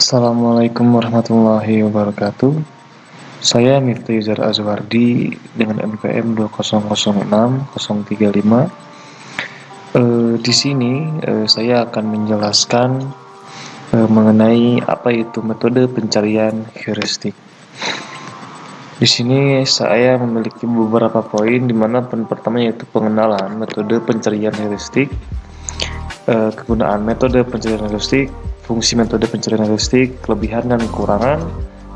Assalamualaikum warahmatullahi wabarakatuh. Saya Miftahizar Azwardi dengan NPM 2006035. Di sini saya akan menjelaskan mengenai apa itu metode pencarian heuristik. Di sini saya memiliki beberapa poin, di mana poin pertama yaitu pengenalan metode pencarian heuristik, kegunaan metode pencarian heuristik, fungsi metode pencarian heuristik, kelebihan dan kekurangan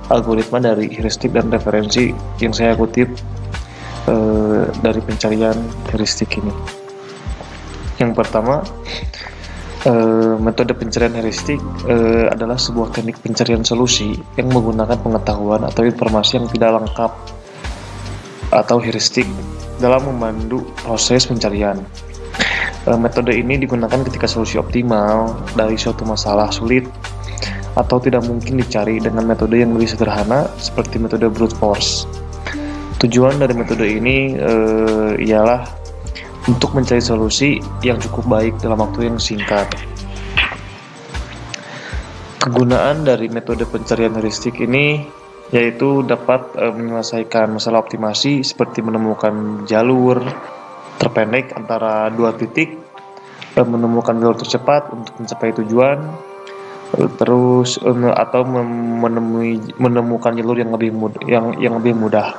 algoritma dari heuristik dan referensi yang saya kutip dari pencarian heuristik ini. Yang pertama, metode pencarian heuristik adalah sebuah teknik pencarian solusi yang menggunakan pengetahuan atau informasi yang tidak lengkap atau heuristik dalam memandu proses pencarian. Metode ini digunakan ketika solusi optimal dari suatu masalah sulit atau tidak mungkin dicari dengan metode yang lebih sederhana seperti metode brute force. Tujuan dari metode ini ialah untuk mencari solusi yang cukup baik dalam waktu yang singkat. Kegunaan dari metode pencarian heuristik ini yaitu dapat menyelesaikan masalah optimasi seperti menemukan jalur terpendek antara dua titik, menemukan jalur tercepat untuk mencapai tujuan, atau menemukan jalur yang lebih mudah.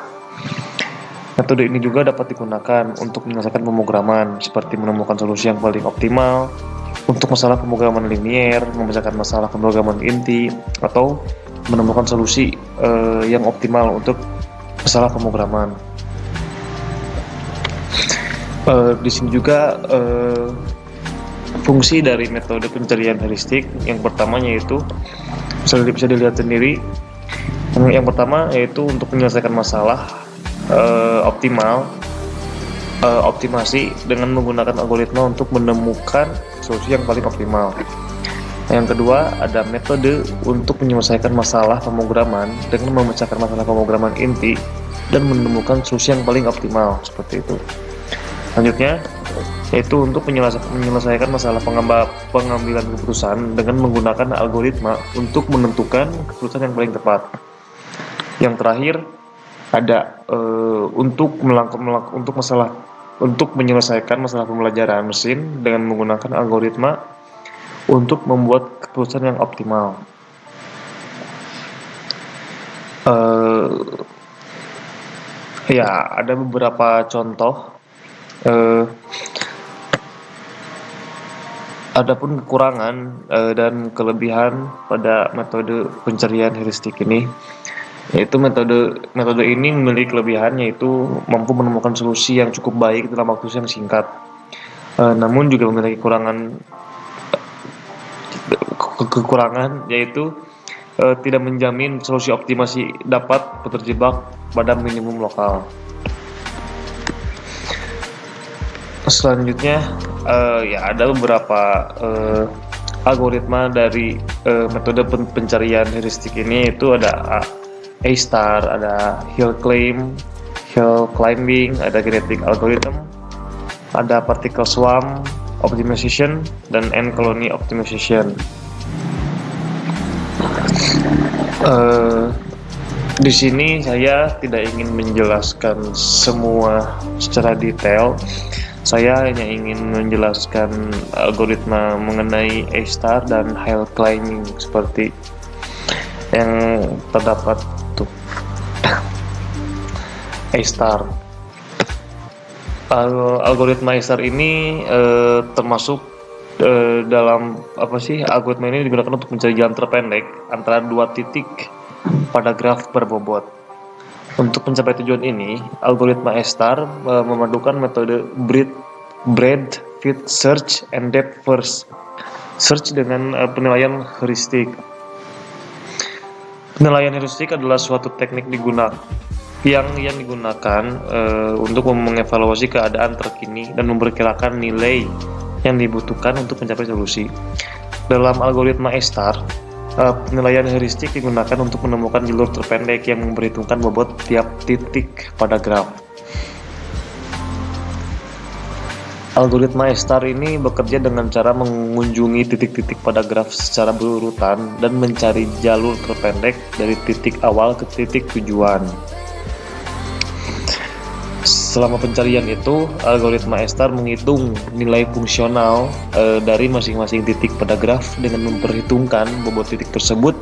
Metode ini juga dapat digunakan untuk menyelesaikan pemrograman seperti menemukan solusi yang paling optimal untuk masalah pemrograman linier, memecahkan masalah pemrograman inti, atau menemukan solusi yang optimal untuk masalah pemrograman. Di sini juga fungsi dari metode pencarian heuristik yang pertama yaitu bisa dilihat sendiri. Yang pertama yaitu untuk menyelesaikan masalah optimasi dengan menggunakan algoritma untuk menemukan solusi yang paling optimal. Yang kedua, ada metode untuk menyelesaikan masalah pemrograman dengan memecahkan masalah pemrograman inti dan menemukan solusi yang paling optimal, seperti itu. Selanjutnya, yaitu untuk menyelesaikan masalah pengambilan keputusan dengan menggunakan algoritma untuk menentukan keputusan yang paling tepat. Yang terakhir, ada untuk menyelesaikan masalah pembelajaran mesin dengan menggunakan algoritma untuk membuat keputusan yang optimal. Ada beberapa contoh. Adapun kekurangan dan kelebihan pada metode pencarian heuristik ini, yaitu metode ini memiliki kelebihan yaitu mampu menemukan solusi yang cukup baik dalam waktu yang singkat. Namun juga memiliki kekurangan yaitu tidak menjamin solusi optimasi dapat terjebak pada minimum lokal. Selanjutnya ada beberapa algoritma dari metode pencarian heuristik ini, yaitu ada A-star, ada hill climbing, ada genetic algorithm, ada particle swarm optimization, dan ant colony optimization. Di sini saya tidak ingin menjelaskan semua secara detail. Saya hanya ingin menjelaskan algoritma mengenai A-star dan hill climbing seperti yang terdapat tuh. A-star. Algoritma A-star ini termasuk dalam algoritma ini digunakan untuk mencari jalan terpendek antara dua titik pada graf berbobot. Untuk mencapai tujuan ini, algoritma A-star memadukan metode breadth fit search and depth first search dengan penilaian heuristik. Penilaian heuristik adalah suatu teknik yang digunakan untuk mengevaluasi keadaan terkini dan memperkirakan nilai yang dibutuhkan untuk mencapai solusi. Dalam algoritma A-star, penilaian heuristik digunakan untuk menemukan jalur terpendek yang memperhitungkan bobot tiap titik pada graf. Algoritma STAR ini bekerja dengan cara mengunjungi titik-titik pada graf secara berurutan dan mencari jalur terpendek dari titik awal ke titik tujuan. Selama pencarian itu, algoritma STAR menghitung nilai fungsional dari masing-masing titik pada graf dengan memperhitungkan bobot titik tersebut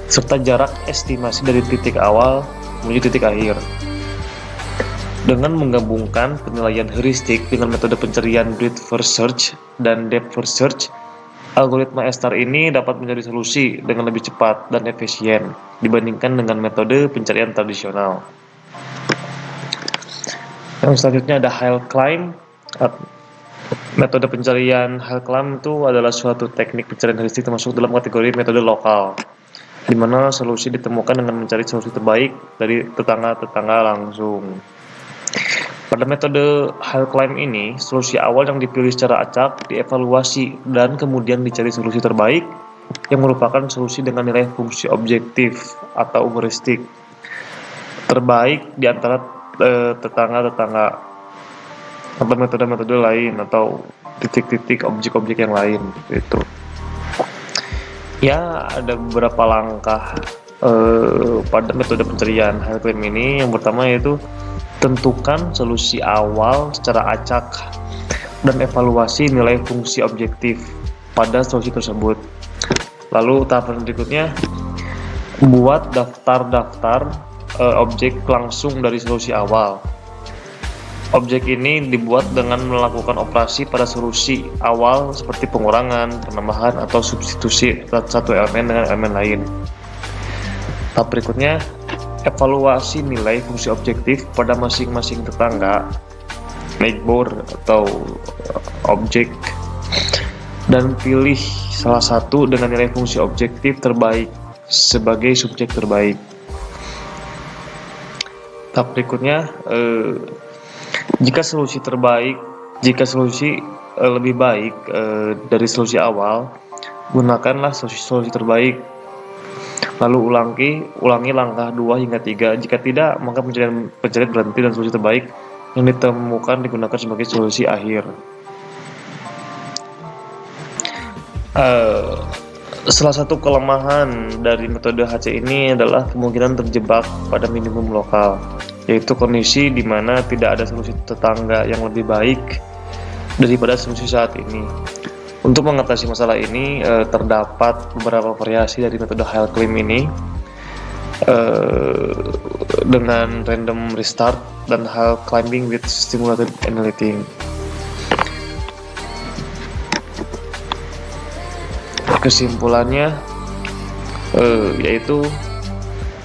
serta jarak estimasi dari titik awal menuju titik akhir. Dengan menggabungkan penilaian heuristik dengan metode pencarian breadth first search dan depth first search, algoritma STAR ini dapat mencari solusi dengan lebih cepat dan efisien dibandingkan dengan metode pencarian tradisional. Yang selanjutnya ada Hill Climb. Metode pencarian Hill Climb itu adalah suatu teknik pencarian heuristik termasuk dalam kategori metode lokal, di mana solusi ditemukan dengan mencari solusi terbaik dari tetangga-tetangga langsung. Pada metode Hill Climb ini, solusi awal yang dipilih secara acak dievaluasi dan kemudian dicari solusi terbaik yang merupakan solusi dengan nilai fungsi objektif atau heuristik terbaik di antara tetangga-tetangga atau metode-metode lain atau titik-titik objek-objek yang lain itu. Ya, ada beberapa langkah pada metode pencarian Hill Climb ini. Yang pertama yaitu tentukan solusi awal secara acak dan evaluasi nilai fungsi objektif pada solusi tersebut. Lalu tahapan berikutnya, buat daftar-daftar objek langsung dari solusi awal. Objek ini dibuat dengan melakukan operasi pada solusi awal seperti pengurangan, penambahan, atau substitusi satu elemen dengan elemen lain. Tahap berikutnya, evaluasi nilai fungsi objektif pada masing-masing tetangga, neighbor atau objek, dan pilih salah satu dengan nilai fungsi objektif terbaik sebagai subjek terbaik. Tahap berikutnya, jika solusi lebih baik dari solusi awal, gunakanlah solusi terbaik. Lalu ulangi langkah 2 hingga 3. Jika tidak, maka pencarian berhenti dan solusi terbaik yang ditemukan digunakan sebagai solusi akhir. Salah satu kelemahan dari metode HC ini adalah kemungkinan terjebak pada minimum lokal, yaitu kondisi di mana tidak ada solusi tetangga yang lebih baik daripada solusi saat ini. Untuk mengatasi masalah ini, terdapat beberapa variasi dari metode Hill Climb ini dengan random restart dan Hill Climbing with stimulated annealing. Kesimpulannya yaitu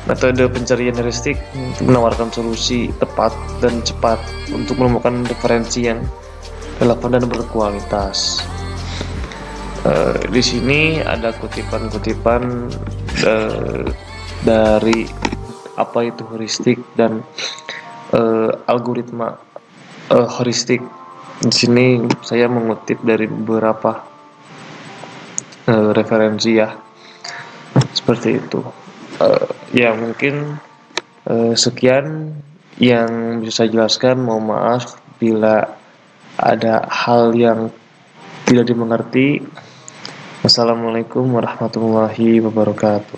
metode pencarian heuristik menawarkan solusi tepat dan cepat untuk menemukan referensi yang relevan dan berkualitas. Di sini ada kutipan-kutipan dari apa itu heuristik dan algoritma heuristik. Di sini saya mengutip dari beberapa referensi ya, seperti itu. Ya mungkin sekian yang bisa saya jelaskan. Mohon maaf bila ada hal yang tidak dimengerti. Wassalamualaikum warahmatullahi wabarakatuh.